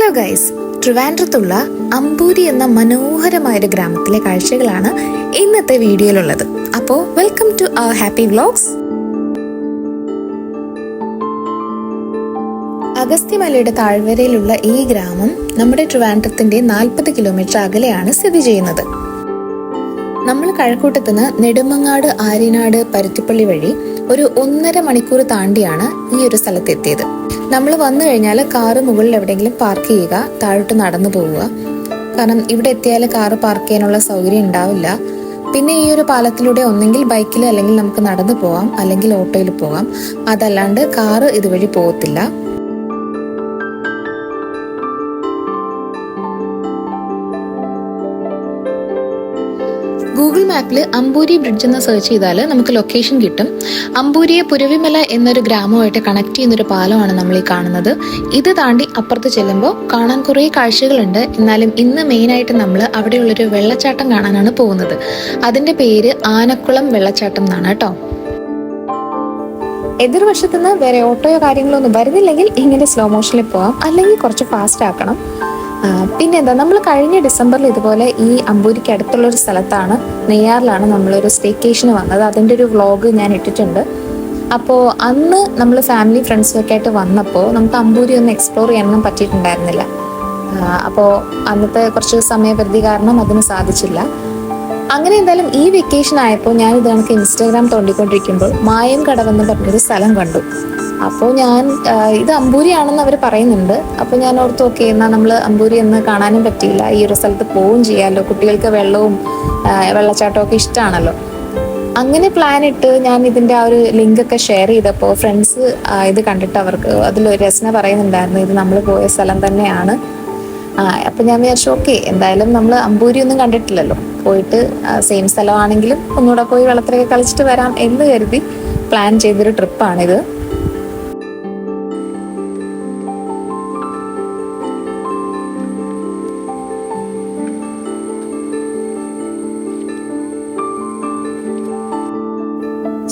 Hello guys, ട്രിവാൻഡ്രത്തുള്ള Amboori എന്ന മനോഹരമായ ഒരു ഗ്രാമത്തിലെ കാഴ്ചകളാണ് ഇന്നത്തെ വീഡിയോയിലുള്ളത്. അപ്പോൾ welcome to our happy vlogs. അഗസ്ത്യമലയുടെ താഴ്വരയിലുള്ള ഈ ഗ്രാമം നമ്മുടെ ട്രിവാൻഡ്രത്തിന്റെ 40 കിലോമീറ്റർ അകലെയാണ് സ്ഥിതി ചെയ്യുന്നത്. നമ്മൾ കഴക്കൂട്ടത്തുനിന്ന് നെടുമങ്ങാട്, ആര്യനാട്, പരുത്തിപ്പള്ളി വഴി ഒരു 1.5 മണിക്കൂർ താണ്ടിയാണ് ഈ ഒരു സ്ഥലത്തെത്തിയത്. നമ്മൾ വന്നു കഴിഞ്ഞാൽ കാറ് മുകളിൽ എവിടെയെങ്കിലും പാർക്ക് ചെയ്യുക, താഴോട്ട് നടന്നു പോവുക. കാരണം ഇവിടെ എത്തിയാൽ കാറ് പാർക്ക് ചെയ്യാനുള്ള സൗകര്യം ഉണ്ടാവില്ല. പിന്നെ ഈ ഒരു പാലത്തിലൂടെ ഒന്നെങ്കിൽ ബൈക്കിൽ അല്ലെങ്കിൽ നമുക്ക് നടന്നു പോവാം, അല്ലെങ്കിൽ ഓട്ടോയിൽ പോകാം. അതല്ലാണ്ട് കാറ് ഇതുവഴി പോകത്തില്ല. ഗൂഗിൾ മാപ്പിൽ അമ്പൂരി ബ്രിഡ്ജ് എന്ന് സെർച്ച് ചെയ്താൽ നമുക്ക് ലൊക്കേഷൻ കിട്ടും. അമ്പൂരിയെ പുരവിമല എന്നൊരു ഗ്രാമമായിട്ട് കണക്ട് ചെയ്യുന്നൊരു പാലമാണ് നമ്മൾ ഈ കാണുന്നത്. ഇത് താണ്ടി അപ്പുറത്ത് ചെല്ലുമ്പോൾ കാണാൻ കുറേ കാഴ്ചകളുണ്ട്. എന്നാലും ഇന്ന് മെയിനായിട്ട് നമ്മൾ അവിടെയുള്ളൊരു വെള്ളച്ചാട്ടം കാണാനാണ് പോകുന്നത്. അതിന്റെ പേര് ആനക്കുളം വെള്ളച്ചാട്ടം എന്നാണ് കേട്ടോ. എതിർവശത്തുനിന്ന് വേറെ ഓട്ടോയോ കാര്യങ്ങളോ ഒന്നും വരുന്നില്ലെങ്കിൽ ഇങ്ങനെ സ്ലോ മോഷനിൽ പോകാം, അല്ലെങ്കിൽ കുറച്ച് ഫാസ്റ്റ് ആക്കണം. പിന്നെന്താ, നമ്മൾ കഴിഞ്ഞ ഡിസംബറിൽ ഇതുപോലെ ഈ അമ്പൂരിക്ക് അടുത്തുള്ളൊരു സ്ഥലത്താണ്, നെയ്യാറിലാണ് നമ്മളൊരു സ്റ്റേക്കേഷന് വന്നത്. അതിൻ്റെ ഒരു വ്ളോഗ് ഞാൻ ഇട്ടിട്ടുണ്ട്. അപ്പോൾ അന്ന് നമ്മൾ ഫാമിലി ഫ്രണ്ട്സൊക്കെ ആയിട്ട് വന്നപ്പോൾ നമുക്ക് അമ്പൂരി ഒന്ന് എക്സ്പ്ലോർ ചെയ്യാനൊന്നും പറ്റിയിട്ടുണ്ടായിരുന്നില്ല. അപ്പോൾ അന്നത്തെ കുറച്ച് സമയപരിധി കാരണം അതിന് സാധിച്ചില്ല. അങ്ങനെ എന്തായാലും ഈ വെക്കേഷൻ ആയപ്പോൾ ഞാൻ ഇത് കണക്ക് ഇൻസ്റ്റാഗ്രാം തോണ്ടിക്കൊണ്ടിരിക്കുമ്പോൾ മായം കടവെന്ന് പറഞ്ഞൊരു സ്ഥലം കണ്ടു. അപ്പോൾ ഞാൻ ഇത് അമ്പൂരിയാണെന്ന് അവർ പറയുന്നുണ്ട്. അപ്പോൾ ഞാൻ ഓർത്ത് ഓക്കെ, എന്നാൽ നമ്മൾ അമ്പൂരി എന്ന് കാണാനും പറ്റിയില്ല, ഈ ഒരു സ്ഥലത്ത് പോവുകയും ചെയ്യാമല്ലോ, കുട്ടികൾക്ക് വെള്ളവും വെള്ളച്ചാട്ടവും ഒക്കെ ഇഷ്ടമാണല്ലോ. അങ്ങനെ പ്ലാൻ ഇട്ട് ഞാൻ ഇതിൻ്റെ ആ ഒരു ലിങ്കൊക്കെ ഷെയർ ചെയ്തപ്പോൾ ഫ്രണ്ട്സ് ഇത് കണ്ടിട്ട് അവർക്ക് അതിലൊരു രസന പറയുന്നുണ്ടായിരുന്നു, ഇത് നമ്മൾ പോയ സ്ഥലം തന്നെയാണ്. അപ്പം ഞാൻ വിചാരിച്ചു ഓക്കെ, എന്തായാലും നമ്മൾ അമ്പൂരി ഒന്നും കണ്ടിട്ടില്ലല്ലോ, പോയിട്ട് സെയിം സ്ഥലമാണെങ്കിലും ഒന്നുകൂടെ പോയി വെള്ളത്തിലൊക്കെ കളിച്ചിട്ട് വരാം എന്ന് കരുതി പ്ലാൻ ചെയ്തൊരു ട്രിപ്പാണിത്.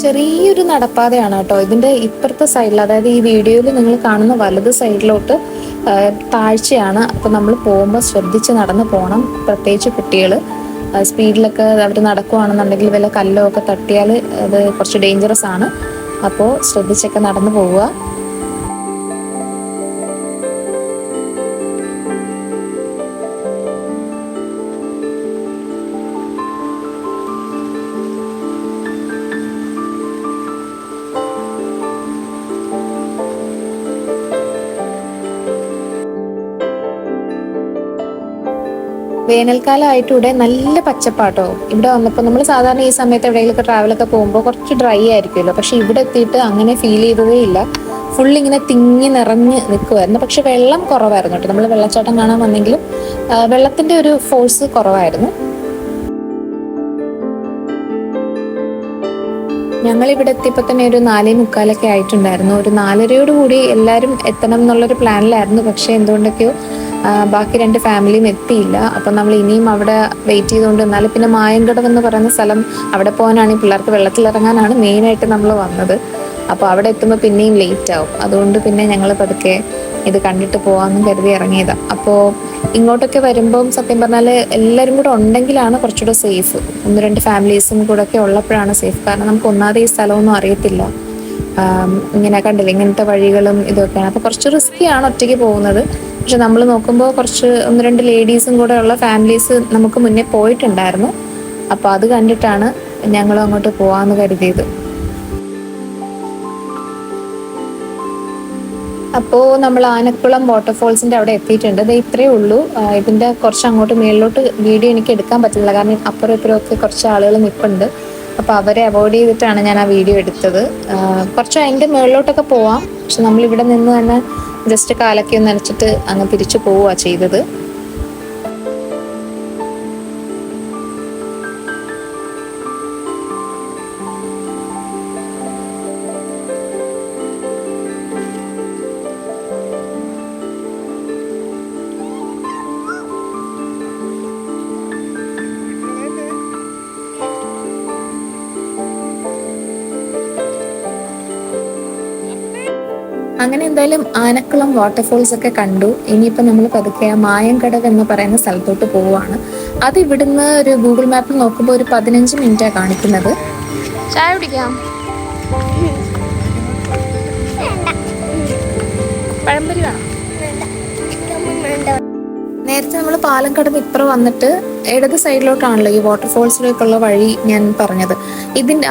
ചെറിയൊരു നടപ്പാതയാണ് കേട്ടോ. ഇതിൻ്റെ ഇപ്പുറത്തെ സൈഡിൽ, അതായത് ഈ വീഡിയോയിൽ നിങ്ങൾ കാണുന്ന വലത് സൈഡിലോട്ട് താഴ്ചയാണ്. അപ്പോൾ നമ്മൾ പോകുമ്പോൾ ശ്രദ്ധിച്ച് നടന്ന് പോകണം. പ്രത്യേകിച്ച് കുട്ടികൾ സ്പീഡിലൊക്കെ അവർ നടക്കുകയാണെന്നുണ്ടെങ്കിൽ വല്ല കല്ലോ ഒക്കെ തട്ടിയാൽ അത് കുറച്ച് ഡേഞ്ചറസ് ആണ്. അപ്പോൾ ശ്രദ്ധിച്ചൊക്കെ നടന്നു പോവുക. വേനൽക്കാലമായിട്ട് ഇവിടെ നല്ല പച്ചപ്പാട്ടോ. ഇവിടെ വന്നപ്പോൾ നമ്മൾ സാധാരണ ഈ സമയത്ത് എവിടെയെങ്കിലുമൊക്കെ ട്രാവലൊക്കെ പോകുമ്പോൾ കുറച്ച് ഡ്രൈ ആയിരിക്കുമല്ലോ, പക്ഷെ ഇവിടെ എത്തിയിട്ട് അങ്ങനെ ഫീൽ ചെയ്തതേ ഇല്ല. ഫുൾ ഇങ്ങനെ തിങ്ങി നിറഞ്ഞ് നിൽക്കുമായിരുന്നു. പക്ഷെ വെള്ളം കുറവായിരുന്നു കേട്ടോ. നമ്മൾ വെള്ളച്ചാട്ടം കാണാൻ വന്നെങ്കിലും വെള്ളത്തിന്റെ ഒരു ഫോഴ്സ് കുറവായിരുന്നു. ഞങ്ങളിവിടെ എത്തിയപ്പോൾ തന്നെ ഒരു 4:45 ആയിട്ടുണ്ടായിരുന്നു. ഒരു 4:30 കൂടി എല്ലാവരും എത്തണം എന്നുള്ളൊരു പ്ലാനിലായിരുന്നു. പക്ഷെ എന്തുകൊണ്ടൊക്കെയോ ബാക്കി 2 ഫാമിലിയും എത്തിയില്ല. അപ്പം നമ്മൾ ഇനിയും അവിടെ വെയിറ്റ് ചെയ്തുകൊണ്ട് നിന്നാൽ പിന്നെ മായങ്കടവ് എന്ന് പറയുന്ന സ്ഥലം, അവിടെ പോകാനാണ്, പിള്ളേർക്ക് വെള്ളത്തിലിറങ്ങാനാണ് മെയിനായിട്ട് നമ്മൾ വന്നത്. അപ്പോൾ അവിടെ എത്തുമ്പോൾ പിന്നെയും ലേറ്റ് ആവും. അതുകൊണ്ട് പിന്നെ ഞങ്ങൾ പതുക്കെ ഇത് കണ്ടിട്ട് പോകാമെന്ന് കരുതി ഇറങ്ങിയതാണ്. അപ്പോൾ ഇങ്ങോട്ടൊക്കെ വരുമ്പം സത്യം പറഞ്ഞാൽ എല്ലാവരും കൂടെ ഉണ്ടെങ്കിലാണ് കുറച്ചുകൂടെ സേഫ്. 1-2 ഫാമിലീസും കൂടെ ഒക്കെ ഉള്ളപ്പോഴാണ് സേഫ്. കാരണം നമുക്ക് ഒന്നാമത് ഈ സ്ഥലമൊന്നും അറിയത്തില്ല. ഇങ്ങനെ കണ്ടില്ല, ഇങ്ങനത്തെ വഴികളും ഇതൊക്കെയാണ്. അപ്പോൾ കുറച്ച് റിസ്ക്കിയാണ് ഒറ്റയ്ക്ക് പോകുന്നത്. പക്ഷെ നമ്മൾ നോക്കുമ്പോൾ കുറച്ച് 1-2 ലേഡീസും കൂടെ ഉള്ള ഫാമിലീസ് നമുക്ക് മുന്നേ പോയിട്ടുണ്ടായിരുന്നു. അപ്പോൾ അത് കണ്ടിട്ടാണ് ഞങ്ങളും അങ്ങോട്ട് പോകാമെന്ന് കരുതിയത്. അപ്പോൾ നമ്മൾ ആനക്കുളം വാട്ടർഫോൾസിൻ്റെ അവിടെ എത്തിയിട്ടുണ്ട്. ഇത് ഇത്രയേ ഉള്ളൂ. ഇതിൻ്റെ കുറച്ച് അങ്ങോട്ട് മേളിലോട്ട് വീഡിയോ എനിക്ക് എടുക്കാൻ പറ്റില്ല, കാരണം അപ്പുറം ഇപ്പുറം ഒക്കെ കുറച്ച് ആളുകൾ നിൽപ്പുണ്ട്. അപ്പോൾ അവരെ അവോയ്ഡ് ചെയ്തിട്ടാണ് ഞാൻ ആ വീഡിയോ എടുത്തത്. കുറച്ച് അതിൻ്റെ മുകളിലോട്ടൊക്കെ പോവാം, പക്ഷെ നമ്മളിവിടെ നിന്ന് തന്നെ ജസ്റ്റ് കാലൊക്കെ ഒന്ന് നനച്ചിട്ട് അങ്ങ് തിരിച്ചു പോവുക ചെയ്തത്. അങ്ങനെ എന്തായാലും ആനക്കുളം വാട്ടർഫോൾസ് ഒക്കെ കണ്ടു. ഇനിയിപ്പോൾ നമ്മൾ പതുക്കെ മായങ്കടവ് എന്ന് പറയുന്ന സ്ഥലത്തോട്ട് പോവുകയാണ്. അത് ഇവിടുന്ന് ഒരു ഗൂഗിൾ മാപ്പിൽ നോക്കുമ്പോൾ ഒരു 15 മിനിറ്റാണ് കാണിക്കുന്നത്. ചായ കുടിക്കാം. പഴംപൊരി വേണം. നേരത്തെ നമ്മൾ പാലം കടന്ന് ഇപ്പുറം വന്നിട്ട് ഇടത് സൈഡിലോട്ടാണല്ലോ ഈ വാട്ടർഫോൾസിലേക്കുള്ള വഴി ഞാൻ പറഞ്ഞത്.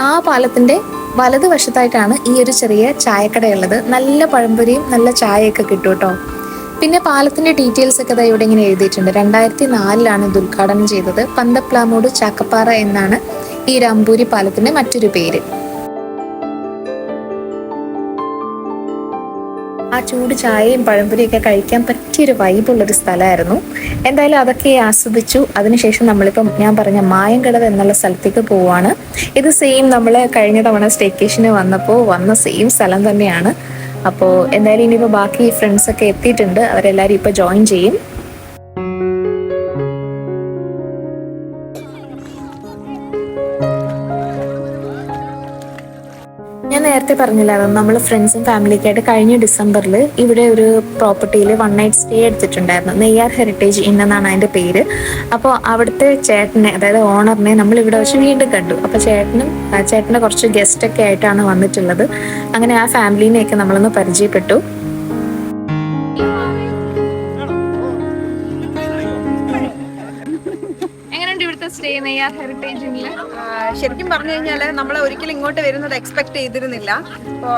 ആ പാലത്തിന്റെ വലതുവശത്തായിട്ടാണ് ഈ ഒരു ചെറിയ ചായക്കടയുള്ളത്. നല്ല പഴംപൊരിയും നല്ല ചായയൊക്കെ കിട്ടും കേട്ടോ. പിന്നെ പാലത്തിന്റെ ഡീറ്റെയിൽസ് ഒക്കെ ഇവിടെ ഇങ്ങനെ എഴുതിയിട്ടുണ്ട്. 2004 ഇത് ഉദ്ഘാടനം ചെയ്തത്. പന്തപ്ലാമൂട് ചാക്കപ്പാറ എന്നാണ് ഈ അമ്പൂരി പാലത്തിന്റെ മറ്റൊരു പേര്. ആ ചൂട് ചായയും പഴംപൊരിയൊക്കെ കഴിക്കാൻ പറ്റിയൊരു വൈബുള്ളൊരു സ്ഥലമായിരുന്നു. എന്തായാലും അതൊക്കെ ആസ്വദിച്ചു. അതിനുശേഷം നമ്മളിപ്പം ഞാൻ പറഞ്ഞ മായങ്കടവ് എന്നുള്ള സ്ഥലത്തേക്ക് പോവുകയാണ്. ഇത് സെയിം നമ്മൾ കഴിഞ്ഞ തവണ സ്റ്റേക്കേഷന് വന്നപ്പോൾ വന്ന സെയിം സ്ഥലം തന്നെയാണ്. അപ്പോൾ എന്തായാലും ഇനിയിപ്പോൾ ബാക്കി ഫ്രണ്ട്സൊക്കെ എത്തിയിട്ടുണ്ട്. അവരെല്ലാവരും ഇപ്പോൾ ജോയിൻ ചെയ്യും. ഞാൻ നേരത്തെ പറഞ്ഞില്ലായിരുന്നു, നമ്മൾ ഫ്രണ്ട്സും ഫാമിലിയൊക്കെ ആയിട്ട് കഴിഞ്ഞ ഡിസംബറിൽ ഇവിടെ ഒരു പ്രോപ്പർട്ടിയിൽ 1 നൈറ്റ് സ്റ്റേ എടുത്തിട്ടുണ്ടായിരുന്നു. നെയ്യാർ ഹെറിറ്റേജ് ഇൻ എന്നാണ് അതിൻ്റെ പേര്. അപ്പോൾ അവിടുത്തെ ചേട്ടനെ, അതായത് ഓണറിനെ നമ്മൾ ഇവിടെ വെച്ച് വീണ്ടും കണ്ടു. അപ്പോൾ ചേട്ടൻ്റെ കുറച്ച് ഗസ്റ്റൊക്കെ ആയിട്ടാണ് വന്നിട്ടുള്ളത്. അങ്ങനെ ആ ഫാമിലീനെയൊക്കെ നമ്മളൊന്ന് പരിചയപ്പെട്ടു. ശരിക്കും പറഞ്ഞു കഴിഞ്ഞാൽ നമ്മൾ ഒരിക്കലും ഇങ്ങോട്ട് വരുന്നത് എക്സ്പെക്ട് ചെയ്തിരുന്നില്ല. ഇപ്പോൾ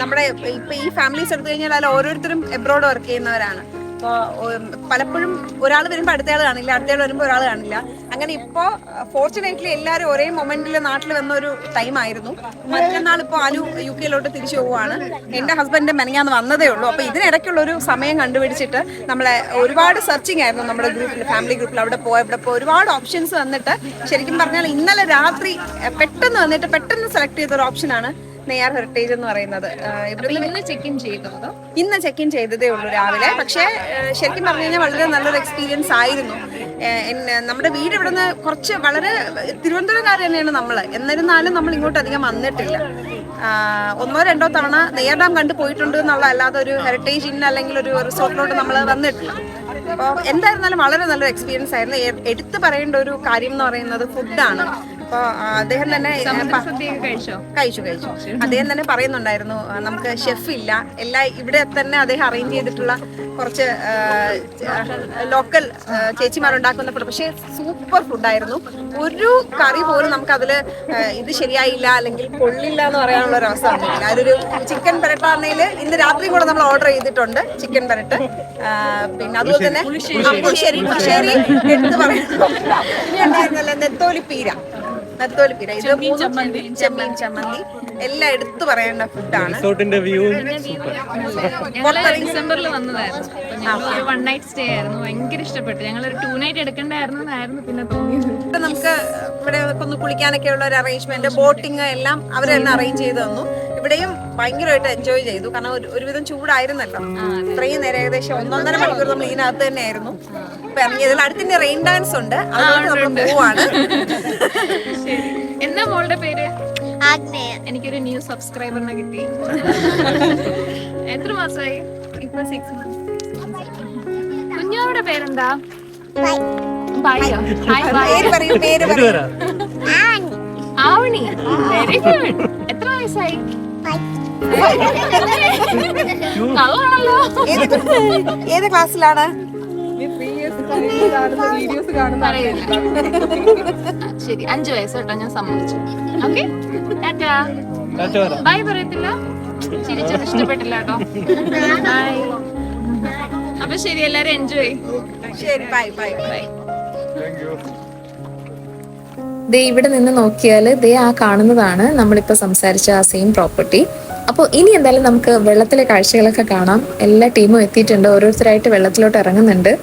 നമ്മുടെ ഇപ്പൊ ഈ ഫാമിലീസ് എടുത്തു കഴിഞ്ഞാൽ അതിൽ ഓരോരുത്തരും എബ്രോഡ് വർക്ക് ചെയ്യുന്നവരാണ്. അപ്പോൾ പലപ്പോഴും ഒരാൾ വരുമ്പോൾ അടുത്തയാൾ കാണില്ല, അടുത്തയാൾ വരുമ്പോൾ ഒരാൾ കാണില്ല. അങ്ങനെ ഇപ്പോൾ ഫോർച്ചുനേറ്റ്ലി എല്ലാവരും ഒരേ മൊമെന്റിൽ നാട്ടിൽ വന്ന ഒരു ടൈമായിരുന്നു. മറ്റന്നാൾ ഇപ്പോൾ അനു UK തിരിച്ചു പോവുകയാണ്. എൻ്റെ ഹസ്ബൻഡ് മെനങ്ങാന്ന് വന്നതേ ഉള്ളൂ. അപ്പോൾ ഇതിനിടയ്ക്കുള്ള ഒരു സമയം കണ്ടുപിടിച്ചിട്ട് നമ്മളെ ഒരുപാട് സെർച്ചിങ് ആയിരുന്നു നമ്മുടെ ഗ്രൂപ്പിൽ, ഫാമിലി ഗ്രൂപ്പിൽ. അവിടെ പോയപ്പോൾ ഒരുപാട് ഓപ്ഷൻസ് വന്നിട്ട് ശരിക്കും പറഞ്ഞാൽ ഇന്നലെ രാത്രി പെട്ടെന്ന് സെലക്ട് ചെയ്തൊരു ഓപ്ഷനാണ് നെയ്യാർ ഹെറിറ്റേജ് എന്ന് പറയുന്നത്. ഇന്ന് ചെക്ക് ഇൻ ചെയ്തതേ ഉള്ളൂ രാവിലെ. പക്ഷേ ശരിക്കും പറഞ്ഞു കഴിഞ്ഞാൽ വളരെ നല്ലൊരു എക്സ്പീരിയൻസ് ആയിരുന്നു. നമ്മുടെ വീട് ഇവിടുന്ന് കുറച്ച് വളരെ തിരുവനന്തപുരംകാർ തന്നെയാണ് നമ്മൾ. എന്നിരുന്നാലും നമ്മൾ ഇങ്ങോട്ട് അധികം വന്നിട്ടില്ല. 1-2 തവണ നെയ്യാർ ഡാം കണ്ടു പോയിട്ടുണ്ട് എന്നുള്ള, അല്ലാതെ ഒരു ഹെറിറ്റേജ് ഇൻ അല്ലെങ്കിൽ ഒരു റിസോർട്ടിലോട്ട് നമ്മൾ വന്നിട്ടില്ല. അപ്പോൾ എന്തായിരുന്നാലും വളരെ നല്ലൊരു എക്സ്പീരിയൻസ് ആയിരുന്നു. എടുത്തു പറയേണ്ട ഒരു കാര്യം എന്ന് പറയുന്നത് ഫുഡാണ്. അപ്പോൾ അദ്ദേഹം തന്നെ കഴിച്ചു. അദ്ദേഹം തന്നെ പറയുന്നുണ്ടായിരുന്നു, നമുക്ക് ഷെഫ് ഇല്ല, എല്ലാം ഇവിടെ തന്നെ അദ്ദേഹം അറേഞ്ച് ചെയ്തിട്ടുള്ള കുറച്ച് ലോക്കൽ ചേച്ചിമാരുണ്ടാക്കുന്ന ഫുഡ്. പക്ഷേ സൂപ്പർ ഫുഡായിരുന്നു. ഒരു കറി പോലും നമുക്കതിൽ ഇത് ശരിയായില്ല അല്ലെങ്കിൽ കൊള്ളില്ല എന്ന് പറയാനുള്ള ഒരു അവസ്ഥ വന്നിട്ടില്ല. അതിലൊരു ചിക്കൻ പെരട്ട ആണെങ്കിൽ ഇന്ന് രാത്രി കൂടെ നമ്മൾ ഓർഡർ ചെയ്തിട്ടുണ്ട് ചിക്കൻ പെരട്ട്. പിന്നെ അതുപോലെ തന്നെ പുളിശ്ശേരി എടുത്ത് പറയുന്നു. പിന്നെ ഉണ്ടായിരുന്നല്ലോ നെത്തോലിപ്പീര, ചെമ്മീൻ ചമ്മന്തി, എല്ലാം എടുത്തു പറയേണ്ട ഫുഡാണ്. ഡിസംബറിൽ വന്നതായിരുന്നു. ഒരു 1 നൈറ്റ് സ്റ്റേ ആയിരുന്നു. ഭയങ്കര ഇഷ്ടപ്പെട്ടു. ഞങ്ങളൊരു 2 നൈറ്റ് എടുക്കണ്ടായിരുന്നു പിന്നെ തോന്നിയത്. നമുക്ക് ഇവിടെ ഒന്ന് കുളിക്കാനൊക്കെ ഉള്ള ഒരു അറേഞ്ച്മെന്റ്, ബോട്ടിങ് എല്ലാം അവർ തന്നെ അറേഞ്ച് ചെയ്ത് തന്നു. ഇവിടെയും ഭയങ്കരമായിട്ട് എൻജോയ് ചെയ്തു. കാരണം ഒരുവിധം ചൂടായിരുന്നല്ലോ. ഇത്രയും നേരം ഏകദേശം 1.5 മണിക്കൂർ നമ്മൾ ഇതിനകത്ത് തന്നെ ആയിരുന്നു. ഇപ്പൊ ഇറങ്ങിയതിൽ അടുത്തിന്റെ റെയിൻ ഡാൻസ് ഉണ്ട്, അതുകൊണ്ട് നമ്മൾ പോവാണ്. എന്താ മോളുടെ പേര്? എനിക്കൊരു ന്യൂ സബ്സ്ക്രൈബറിനെ കിട്ടി. എത്ര മാസമായി? ഇപ്പൊ 6 months. കുഞ്ഞോടെ പേരെന്താ? ആവണി. Very good. എത്ര വയസ്സായി? ഏത് ക്ലാസ്സിലാണ്? ശരി, 5 വയസ്സ് കേട്ടോ, ഞാൻ സമ്മതിച്ചു. ഓക്കെ, ടാറ്റാ. ബൈ പറയത്തില്ല? ചിരിച്ചത് ഇഷ്ടപ്പെട്ടില്ല കേട്ടോ. ബൈ. അപ്പൊ ശരി, എല്ലാരും എൻജോയ്. ശരി, ബൈ ബൈ ബൈ. ദേ ഇവിടെ നിന്ന് നോക്കിയാൽ ദേ ആ കാണുന്നതാണ് നമ്മളിപ്പോൾ സംസാരിച്ച ആ സെയിം പ്രോപ്പർട്ടി. അപ്പോൾ ഇനി എന്തായാലും നമുക്ക് വെള്ളത്തിലെ കാഴ്ചകളൊക്കെ കാണാം. എല്ലാ ടീമും എത്തിയിട്ടുണ്ട്, ഓരോരുത്തരായിട്ട് വെള്ളത്തിലോട്ട് ഇറങ്ങുന്നുണ്ട്.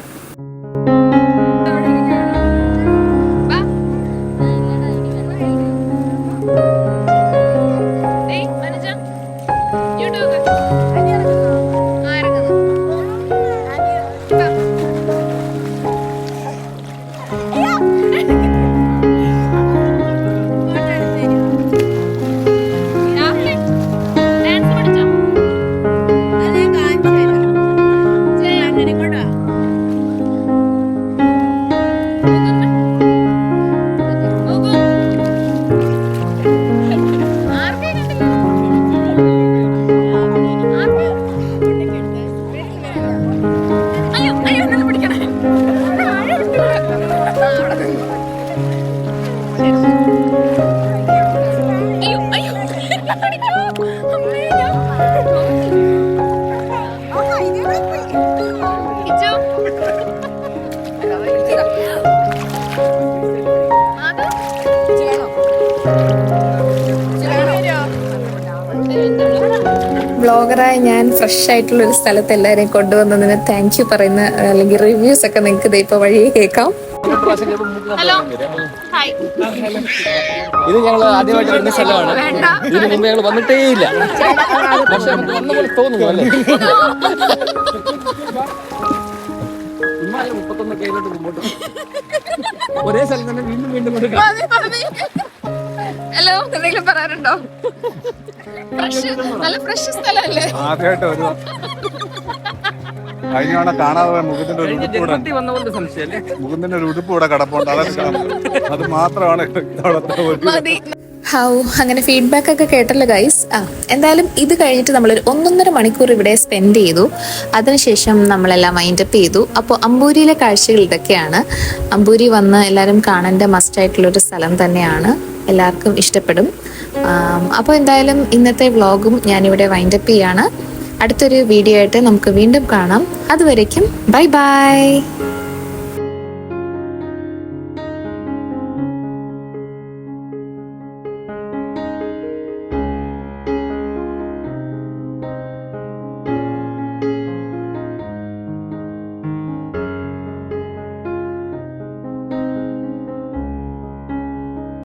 വ്ളോഗറായ ഞാൻ ഫ്രഷ് ആയിട്ടുള്ള ഒരു സ്ഥലത്ത് എല്ലാവരെയും കൊണ്ടുവന്നതിന് താങ്ക് യു പറയുന്ന അല്ലെങ്കിൽ റിവ്യൂസ് ഒക്കെ നിങ്ങൾക്ക് ഇപ്പൊ വഴിയെ കേൾക്കാം. Hello hi. ഇത് ഞങ്ങൾ ആദ്യമായിട്ട് വരുന്ന സ്ഥലമാണ്. ഇതിന് മുമ്പ് ഞങ്ങൾ വന്നിട്ടേ ഇല്ല. പക്ഷെ നമുക്ക് വന്ന പോലെ തോന്നുന്നു അല്ലേ? 31 കൈയിലോട്ട് മുമ്പോട്ട് ഒരേ സ്ഥലം തന്നെ വീണ്ടും വീണ്ടും ഹലോ, എന്തെങ്കിലും പറയാറുണ്ടോ? നല്ല ഫ്രഷ് സ്ഥലമല്ലേ? ആദ്യമായിട്ട് വരുവാ. കഴിഞ്ഞ കാണാതെ മുഖത്തിന്റെ ഒരു ഉടുപ്പ് ഇവിടെ ഉണ്ട്. വന്ന പോലെ സംശയമല്ലേ? മുഖത്തിന്റെ ഒരു ഉടുപ്പ് ഇവിടെ കിടപ്പുണ്ട്. അത് മാത്രമാണ് ഹൗ അങ്ങനെ ഫീഡ്ബാക്ക് ഒക്കെ കേട്ടല്ലോ ഗൈസ്. എന്തായാലും ഇത് കഴിഞ്ഞിട്ട് നമ്മളൊരു 1.5 മണിക്കൂർ ഇവിടെ സ്പെൻഡ് ചെയ്തു. അതിനുശേഷം നമ്മളെല്ലാം വൈൻഡപ്പ് ചെയ്തു. അപ്പോൾ അമ്പൂരിയിലെ കാഴ്ചകൾ ഇതൊക്കെയാണ്. അമ്പൂരി വന്ന് എല്ലാവരും കാണേണ്ട മസ്റ്റായിട്ടുള്ളൊരു സ്ഥലം തന്നെയാണ്. എല്ലാവർക്കും ഇഷ്ടപ്പെടും. അപ്പോൾ എന്തായാലും ഇന്നത്തെ വ്ളോഗും ഞാനിവിടെ വൈൻഡപ്പ് ചെയ്യാണ്. അടുത്തൊരു വീഡിയോ ആയിട്ട് നമുക്ക് വീണ്ടും കാണാം. അതുവരേക്കും ബൈ ബൈ.